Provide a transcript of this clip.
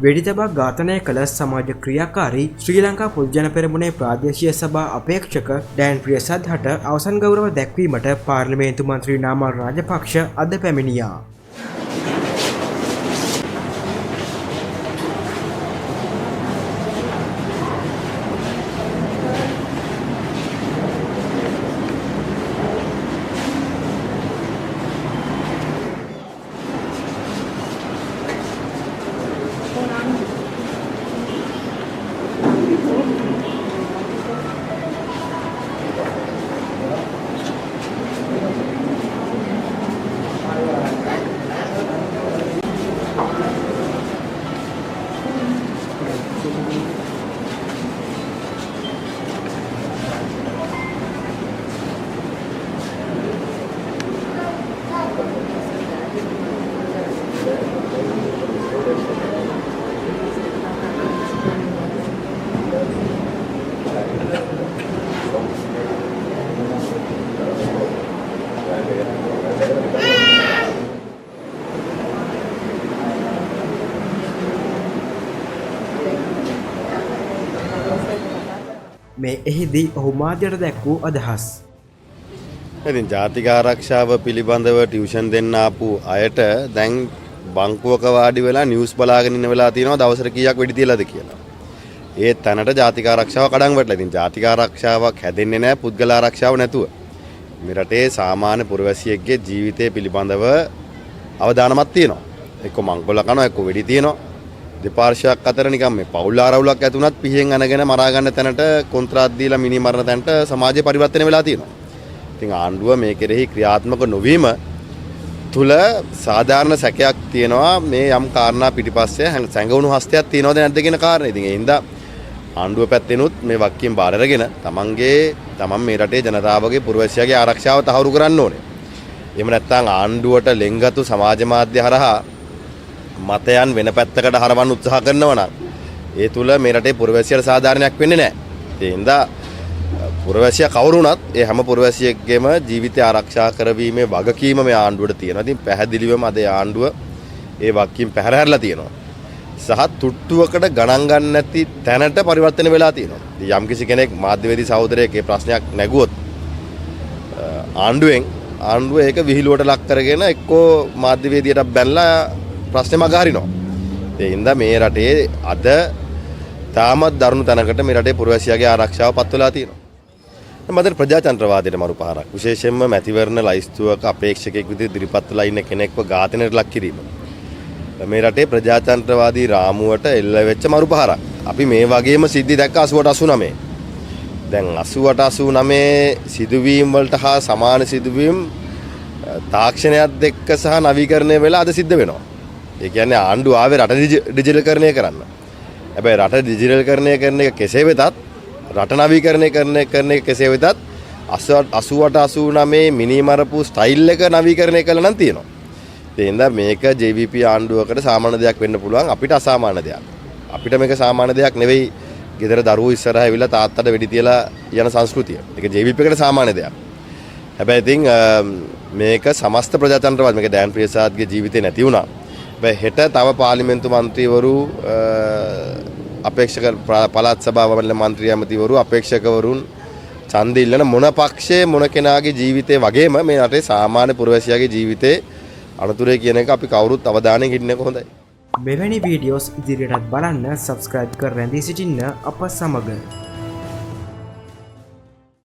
වෙඩිතබා ඝාතනය කළ සමාජ ක්‍රියාකාරී ශ්‍රී ලංකා පොදු ජන පෙරමුණේ ප්‍රාදේශීය සභා අපේක්ෂක ඩෑන් ප්‍රියසාද්හට අවසන් ගෞරව දැක්වීමට පාර්ලිමේන්තු මන්ත්‍රී නාමල් රාජපක්ෂ අද පැමිණියා. මේ එහිදී ඔහු මාධ්‍යයට දැක් වූ අදහස්. ඉතින් ජාතික ආරක්ෂාව පිළිබඳව ටියුෂන් දෙන්න ආපු අයට දැන් බංකුවක වාඩි වෙලා නිවුස් බලාගෙන ඉන්න වෙලා තියෙනවා දවසට කීයක් වෙඩි තියලාද කියලා. ඒ තැනට ජාතික ආරක්ෂාව කඩන් වැටලා. ඉතින් ජාතික ආරක්ෂාවක් හැදෙන්නේ නැහැ පුද්ගල ආරක්ෂාව නැතුව. මේ රටේ සාමාන්‍ය පුරවැසියෙක්ගේ ජීවිතය පිළිබඳව අවධානමක් තියෙනවා. එක්ක මංගොල්ල කනවා එක්ක වෙඩි තියෙනවා. දෙපාර්ශ්වයක් අතර නිකන් මේ පෞල් ආරවුලක් ඇති වුණත් පිහින් අනගෙන මරා ගන්න තැනට කොන්ත්‍රාත් දීලා මිනි මරන තැනට සමාජය පරිවර්තනය වෙලා තියෙනවා. ඉතින් ආණ්ඩුව මේ කෙරෙහි ක්‍රියාත්මක නොවීම තුල සාධාරණ සැකයක් තියෙනවා මේ යම් කාරණා පිටිපස්සේ සැඟවුණු හස්තයක් තියෙනවද නැද්ද කියන කාරණේ. ඉතින් ඒ හින්දා ආණ්ඩුව පැත්තෙනුත් මේ වක්කීම් බාර අරගෙන තමන් මේ රටේ ජනතාවගේ පුරවැසියාගේ ආරක්ෂාව තහවුරු කරන්න ඕනේ. එහෙම නැත්නම් ආණ්ඩුවට ලෙන්ගතු සමාජ මාධ්‍ය හරහා මතයන් වෙන පැත්තකට හරවන්න උත්සාහ කරනවා නම් ඒ තුල මේ රටේ පුරවැසියට සාධාරණයක් වෙන්නේ නැහැ. ඒ හින්දා පුරවැසියා කවුරුණත් ඒ හැම පුරවැසියෙක්ගේම ජීවිතය ආරක්ෂා කරවීමේ වගකීම මේ ආණ්ඩුවට තියෙනවා. ඉතින් පැහැදිලිවම අද ආණ්ඩුව ඒ වගකීම් පැහැරහැරලා තියෙනවා. සහ තුට්ටුවකට ගණන් ගන්න නැති තැනට පරිවර්තන වෙලා තියෙනවා. ඉතින් යම්කිසි කෙනෙක් මාධ්‍යවේදී සහෝදරයෙක් මේ ප්‍රශ්නයක් නැගුවොත් ආණ්ඩුව ඒක විහිළුවට ලක් කරගෙන එක්කෝ මාධ්‍යවේදියට බැනලා ප්‍රශ්නේ මගහරිනවා. ඒ හින්දා මේ රටේ අද තාමත් දරුණු තැනකට මේ රටේ පුරවැසියාගේ ආරක්ෂාව පත් වෙලා තියෙනවා. මතර ප්‍රජාතන්ත්‍රවාදයට මරුපහරක්. විශේෂයෙන්ම මැතිවරණ ලයිස්තුවක අපේක්ෂකයෙක් විදිහට ඉදිරිපත් වෙලා ඉන්න කෙනෙක්ව ඝාතනයට ලක් කිරීම. මේ රටේ ප්‍රජාතන්ත්‍රවාදී රාමුවට එල්ල වෙච්ච මරුපහරක්. අපි මේ වගේම සිද්ධි දැක්ක 88 89. දැන් 88 89 සිදුවීම් වලට හා සමාන සිදුවීම් තාක්ෂණයත් එක්ක සහ නවීකරණය වෙලා අද සිද්ධ වෙනවා. ඒ කියන්නේ ආණ්ඩුව ආවේ රට ඩිජිටල්කරණය කරන්න. හැබැයි රට ඩිජිටල්කරණය කරන එක කෙසේ වෙතත් රට නවීකරණය කරන එක කෙසේ වෙතත් 88 89 මිනි මරපු ස්ටයිල් එක නවීකරණය කළා නම් තියෙනවා. ඒ හින්දා මේක JVP ආණ්ඩුවකට සාමාන්‍ය දෙයක් වෙන්න පුළුවන් අපිට අසාමාන්‍ය දෙයක්. අපිට මේක සාමාන්‍ය දෙයක් නෙවෙයි. ගෙදර දරුවෝ ඉස්සරහා ඇවිල්ලා තාත්තට වෙඩි තියලා යන සංස්කෘතිය. ඒක JVP එකට සාමාන්‍ය දෙයක්. හැබැයි ඉතින් මේක සමස්ත ප්‍රජාතන්ත්‍රවාද මේක ඩෑන් ප්‍රියසාද්ගේ ජීවිතේ නැති වුණා. හෙට තව පාර්ලිමේන්තු මන්ත්‍රීවරු අපේක්ෂක පළාත් සභාවල මන්ත්‍රී ඇමතිවරු අපේක්ෂකවරුන් ඡන්ද ඉල්ලන මොන පක්ෂයේ මොන කෙනාගේ ජීවිතේ වගේම මේ රටේ සාමාන්‍ය පුරවැසියාගේ ජීවිතේ අනතුරේ කියන එක අපි කවුරුත් අවධානයෙන් ඉන්නක හොඳයි. මෙවැනි වීඩියෝස් ඉදිරියටත් බලන්න සබ්ස්ක්‍රයිබ් කර රැඳී සිටින්න අප සමග